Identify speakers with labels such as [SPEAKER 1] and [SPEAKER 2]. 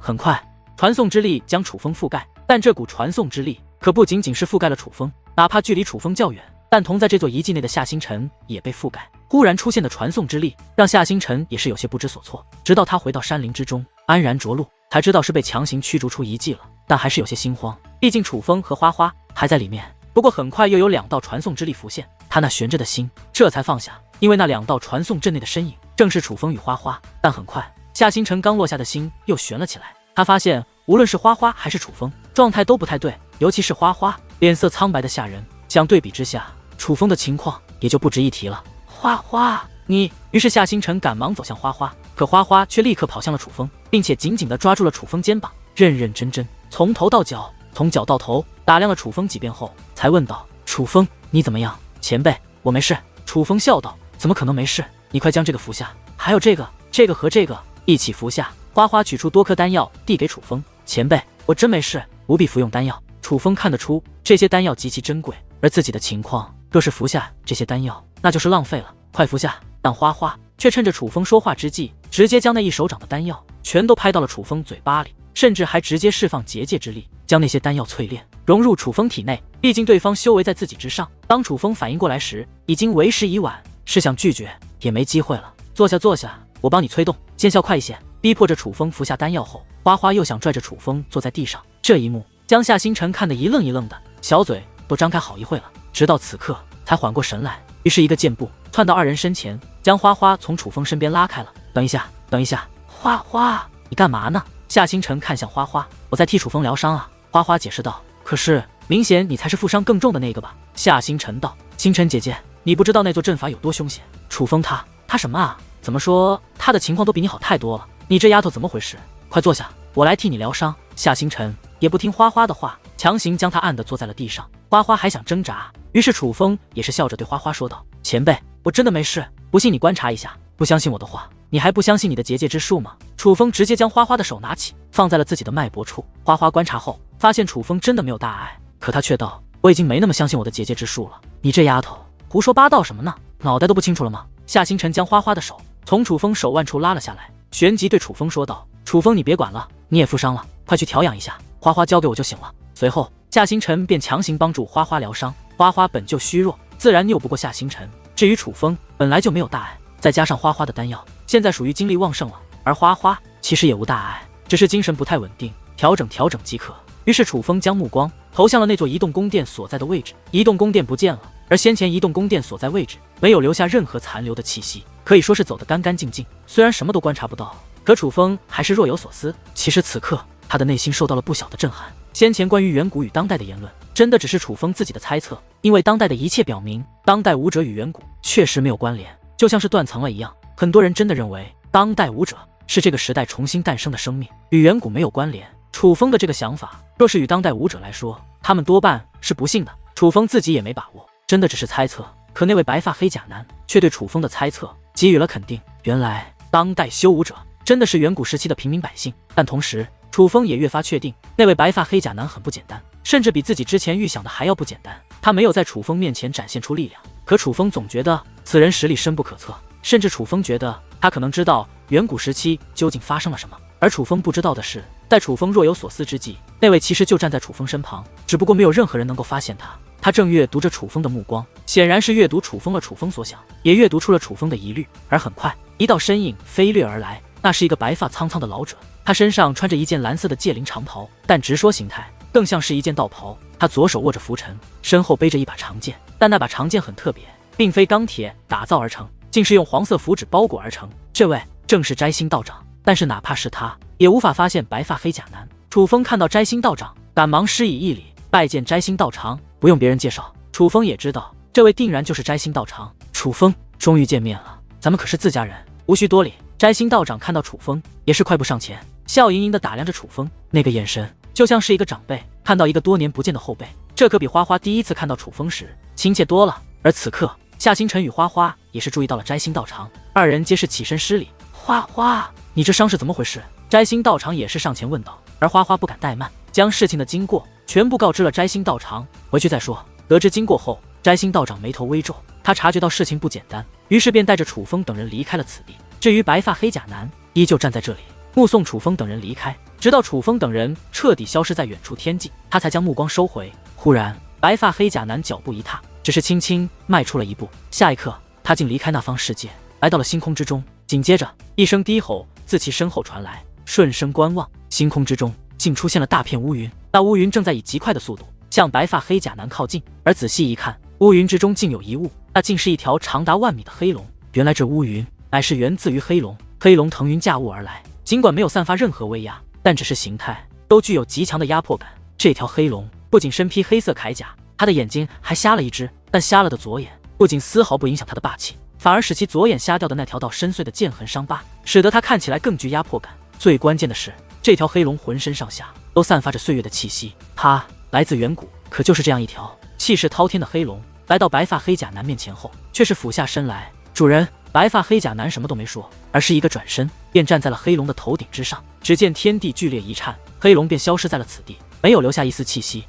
[SPEAKER 1] 很快，传送之力将楚风覆盖，但这股传送之力可不仅仅是覆盖了楚风，哪怕距离楚风较远，但同在这座遗迹内的夏星辰也被覆盖。忽然出现的传送之力让夏星辰也是有些不知所措，直到他回到山林之中安然着陆，才知道是被强行驱逐出遗迹了，但还是有些心慌，毕竟楚风和花花还在里面。不过很快又有2道传送之力浮现，他那悬着的心这才放下，因为那2道传送阵内的身影正是楚风与花花。但很快夏星辰刚落下的心又悬了起来，他发现无论是花花还是楚风状态都不太对，尤其是花花脸色苍白的吓人，相对比之下楚风的情况也就不值一提了。花花，你……于是夏星辰赶忙走向花花，可花花却立刻跑向了楚风，并且紧紧地抓住了楚风肩膀，认认真真从头到脚，从脚到头打量了楚风几遍后，才问道：“楚风，你怎么样？”“前辈，我没事。”楚风笑道：“怎么可能没事？你快将这个服下，还有这个和这个一起服下。”花花取出多颗丹药递给楚风：“前辈，我真没事，不必服用丹药。”楚风看得出这些丹药极其珍贵，而自己的情况若是服下这些丹药，那就是浪费了，快服下。但花花却趁着楚风说话之际，直接将那一手掌的丹药全都拍到了楚风嘴巴里，甚至还直接释放结界之力，将那些丹药淬炼融入楚风体内。毕竟对方修为在自己之上，当楚风反应过来时，已经为时已晚，是想拒绝也没机会了。坐下坐下，我帮你催动，见效快一些。逼迫着楚风服下丹药后，花花又想拽着楚风坐在地上，这一幕将夏星辰看得一愣一愣的，小嘴都张开好一会了，直到此刻才缓过神来，于是一个箭步窜到2人身前，将花花从楚风身边拉开了。“等一下，等一下，花花，你干嘛呢？”夏星辰看向花花：“我在替楚风疗伤啊。”花花解释道：“可是明显你才是负伤更重的那个吧？”夏星辰道：“星辰姐姐，你不知道那座阵法有多凶险，楚风他什么啊？怎么说他的情况都比你好太多了，你这丫头怎么回事？快坐下，我来替你疗伤。”夏星辰也不听花花的话，强行将她按得坐在了地上。花花还想挣扎，于是楚风也是笑着对花花说道：“前辈，我真的没事，不信你观察一下。不相信我的话，你还不相信你的结界之术吗？”楚风直接将花花的手拿起，放在了自己的脉搏处。花花观察后发现楚风真的没有大碍，可他却道：“我已经没那么相信我的结界之术了，你这丫头胡说八道什么呢？脑袋都不清楚了吗？”夏星辰将花花的手从楚风手腕处拉了下来，旋即对楚风说道：“楚风，你别管了，你也负伤了，快去调养一下，花花交给我就行了。”随后夏星辰便强行帮助花花疗伤。花花本就虚弱，自然拗不过夏星辰，至于楚风本来就没有大碍，再加上花花的丹药现在属于精力旺盛了，而花花其实也无大碍，只是精神不太稳定，调整即可。于是楚风将目光投向了那座移动宫殿所在的位置，移动宫殿不见了，而先前移动宫殿所在位置没有留下任何残留的气息，可以说是走得干干净净。虽然什么都观察不到，可楚风还是若有所思。其实此刻他的内心受到了不小的震撼，先前关于远古与当代的言论真的只是楚风自己的猜测，因为当代的一切表明，当代武者与远古确实没有关联，就像是断层了一样。很多人真的认为当代武者是这个时代重新诞生的生命，与远古没有关联。楚风的这个想法若是与当代武者来说，他们多半是不信的。楚风自己也没把握，真的只是猜测。可那位白发黑甲男却对楚风的猜测给予了肯定，原来当代修武者真的是远古时期的平民百姓。但同时楚风也越发确定，那位白发黑甲男很不简单，甚至比自己之前预想的还要不简单。他没有在楚风面前展现出力量，可楚风总觉得此人实力深不可测，甚至楚风觉得他可能知道远古时期究竟发生了什么。而楚风不知道的是，在楚风若有所思之际，那位其实就站在楚风身旁，只不过没有任何人能够发现他。他正阅读着楚风的目光，显然是阅读楚风了楚风所想，也阅读出了楚风的疑虑。而很快一道身影飞掠而来，那是一个白发苍苍的老者，他身上穿着一件蓝色的戒灵长袍，但直说形态更像是一件道袍。他左手握着拂尘，身后背着一把长剑，但那把长剑很特别，并非钢铁打造而成，竟是用黄色符纸包裹而成。这位正是摘星道长，但是哪怕是他也无法发现白发黑甲男。楚风看到摘星道长，赶忙施以一礼，拜见摘星道长。不用别人介绍，楚风也知道这位定然就是摘星道长。楚风，终于见面了，咱们可是自家人，无需多礼。摘星道长看到楚风也是快步上前，笑盈盈地打量着楚风，那个眼神就像是一个长辈看到一个多年不见的后辈，这可比花花第一次看到楚风时亲切多了。而此刻夏星辰与花花也是注意到了摘星道长，二人皆是起身施礼。花花，你这伤是怎么回事？摘星道长也是上前问道，而花花不敢怠慢，将事情的经过全部告知了摘星道长。回去再说。得知经过后，摘星道长眉头微皱，他察觉到事情不简单，于是便带着楚风等人离开了此地。至于白发黑甲男依旧站在这里，目送楚风等人离开，直到楚风等人彻底消失在远处天际，他才将目光收回。忽然，白发黑甲男脚步一踏，只是轻轻迈出了一步，下一刻，他竟离开那方世界，来到了星空之中。紧接着，一声低吼自其身后传来，顺声观望，星空之中竟出现了大片乌云，那乌云正在以极快的速度向白发黑甲男靠近，而仔细一看，乌云之中竟有一物，那竟是一条长达万米的黑龙。原来这乌云乃是源自于黑龙，黑龙腾云驾雾而来，尽管没有散发任何威压，但只是形态都具有极强的压迫感。这条黑龙不仅身披黑色铠甲，他的眼睛还瞎了一只，但瞎了的左眼不仅丝毫不影响他的霸气，反而使其左眼瞎掉的那条道深邃的剑痕伤疤，使得他看起来更具压迫感。最关键的是，这条黑龙浑身上下都散发着岁月的气息，它来自远古。可就是这样一条气势滔天的黑龙，来到白发黑甲男面前后，却是俯下身来。主人，白发黑甲男什么都没说，而是一个转身，便站在了黑龙的头顶之上。只见天地剧烈一颤，黑龙便消失在了此地，没有留下一丝气息。